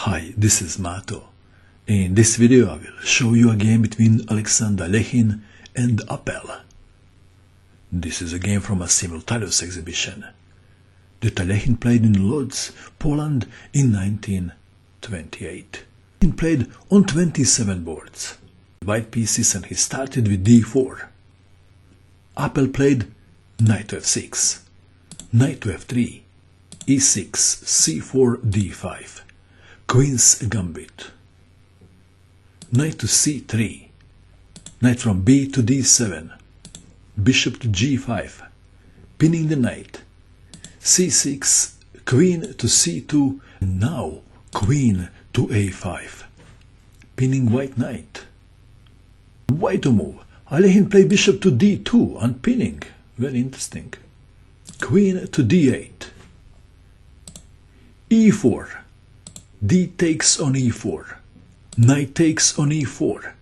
Hi, this is Mato. In this video I will show you a game between Alekhine and Apel. This is a game from a simultaneous exhibition that Alekhine played in Lodz, Poland in 1928. He played on 27 boards, white pieces, and he started with d4. Apel played knight to f6, knight to f3, e6, c4, d5, queen's gambit, knight to c3, knight from b to d7, bishop to g5, pinning the knight, c6, queen to c2, and now queen to a5, pinning white knight. White to move. Alekhine played bishop to d2, unpinning. Very interesting. Queen to d8. e4. d takes on e4. Knight takes on e4.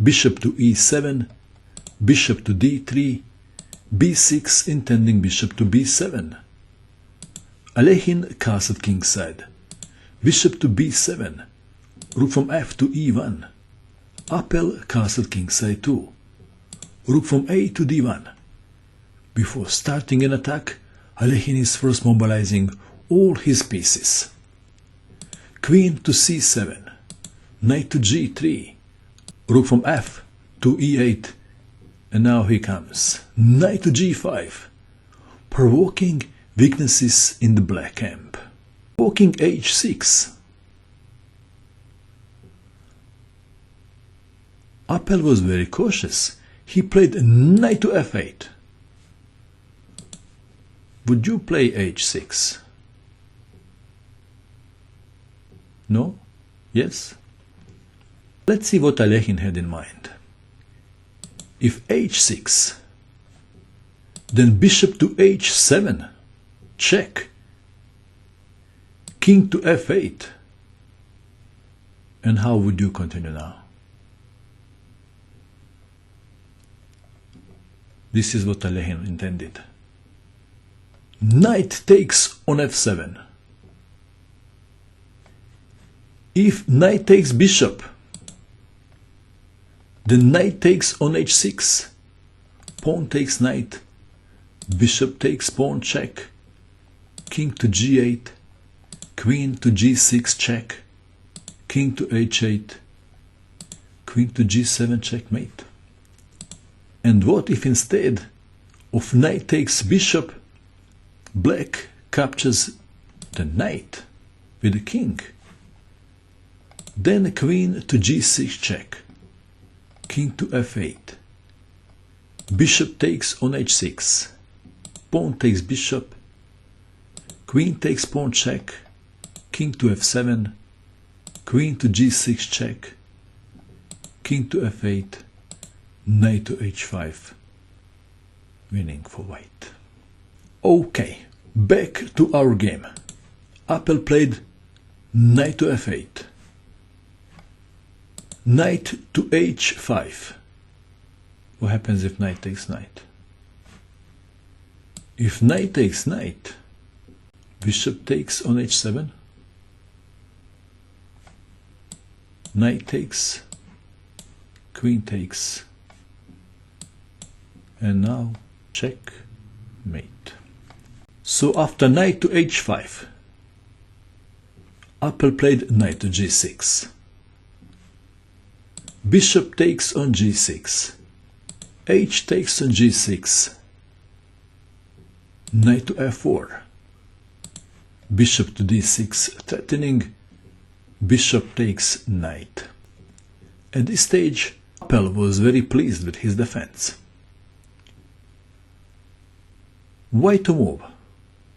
Bishop to e7. Bishop to d3. b6, intending bishop to b7. Alekhine castled kingside. Bishop to b7. Rook from f to e1. Apel castled kingside too. Rook from a to d1. Before starting an attack, Alekhine is first mobilizing all his pieces. Queen to c7, knight to g3, rook from f to e8, and now he comes. Knight to g5, provoking weaknesses in the black camp. Provoking h6. Apel was very cautious. He played knight to f8. Would you play h6? No? Yes? Let's see what Alekhine had in mind. If h6, then bishop to h7, check. King to f8. And how would you continue now? This is what Alekhine intended. Knight takes on f7. If knight takes bishop, then knight takes on h6. Pawn takes knight. Bishop takes pawn, check. King to g8. Queen to g6, check. King to h8. Queen to g7, checkmate. And what if instead of knight takes bishop, black captures the knight with the king? Then queen to g6, check. King to f8. Bishop takes on h6. Pawn takes bishop. Queen takes pawn, check. King to f7. Queen to g6, check. King to f8. Knight to h5. Winning for white. Okay, back to our game. Apel played knight to f8. Knight to h5. What happens if knight takes knight? If knight takes knight, bishop takes on h7. Knight takes, queen takes, and now checkmate. So after knight to h5, Apel played knight to g6. Bishop takes on g6. H takes on g6. Knight to f4. Bishop to d6, threatening. Bishop takes knight. At this stage, Apel was very pleased with his defense. White to move.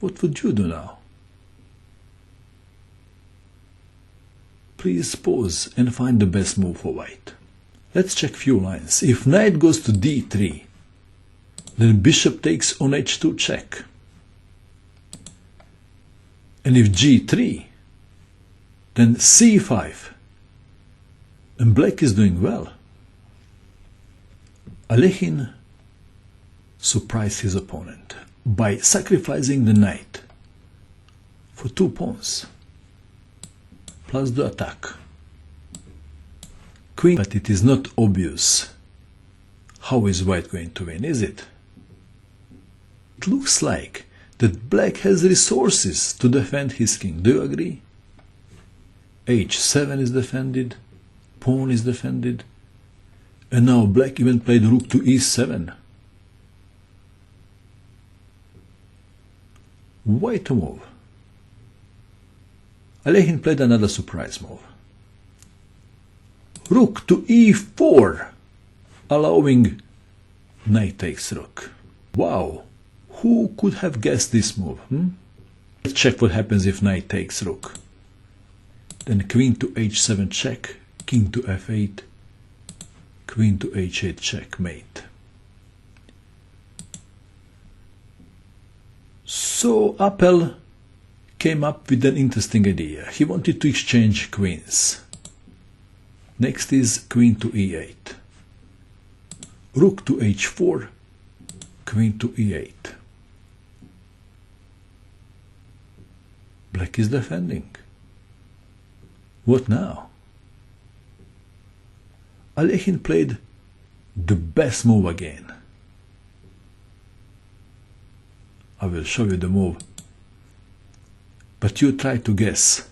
What would you do now? Please pause and find the best move for white. Let's check few lines. If knight goes to d3, then bishop takes on h2, check. And if g3, then c5. And black is doing well. Alekhine surprised his opponent by sacrificing the knight for 2 pawns. plus the attack. Queen, but it is not obvious. How is white going to win, is it? It looks like that black has resources to defend his king. Do you agree? h7 is defended, pawn is defended, and now black even played rook to e7. White move. Alekhine played another surprise move. Rook to e4, allowing knight takes rook. Wow, who could have guessed this move? Let's check what happens if knight takes rook. Then queen to h7 check, king to f8, queen to h8 checkmate. So Apel came up with an interesting idea. He wanted to exchange queens. Next is queen to e8, rook to h4, queen to e8. Black is defending. What now? Alekhine played the best move again. I will show you the move, but you try to guess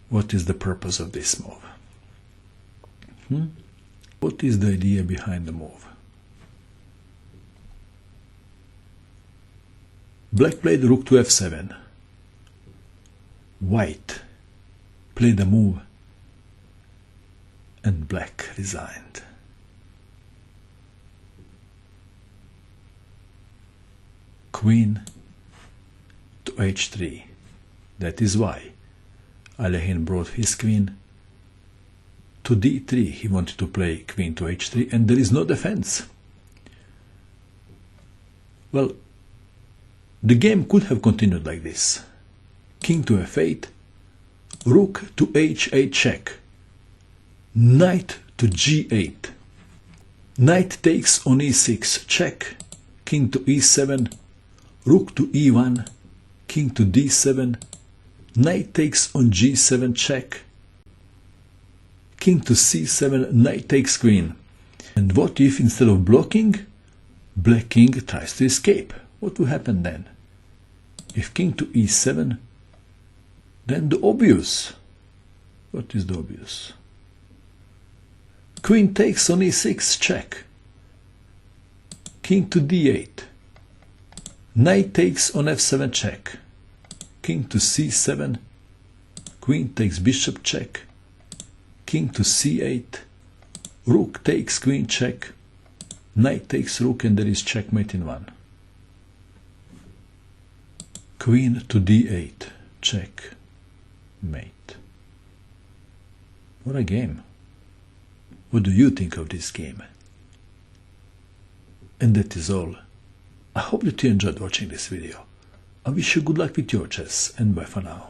what is the purpose of this move. What is the idea behind the move? Black played rook to f7. White played the move and black resigned. Queen to h3. That is why Alekhine brought his queen to d3. He wanted to play queen to h3 and there is no defense. Well, the game could have continued like this. King to f8, rook to h8 check, knight to g8, knight takes on e6 check, king to e7, rook to e1, king to d7, knight takes on g7 check, king to c7, knight takes queen. And what if instead of blocking, black king tries to escape? What will happen then? If king to e7, then the obvious. What is the obvious? Queen takes on e6 check, king to d8, knight takes on f7 check, king to c7, queen takes bishop check, king to c8, rook takes queen check, knight takes rook, and there is checkmate in one. Queen to d8 check mate. What a game. What do you think of this game? And that is all. I hope that you enjoyed watching this video. I wish you good luck with your chess, and bye for now.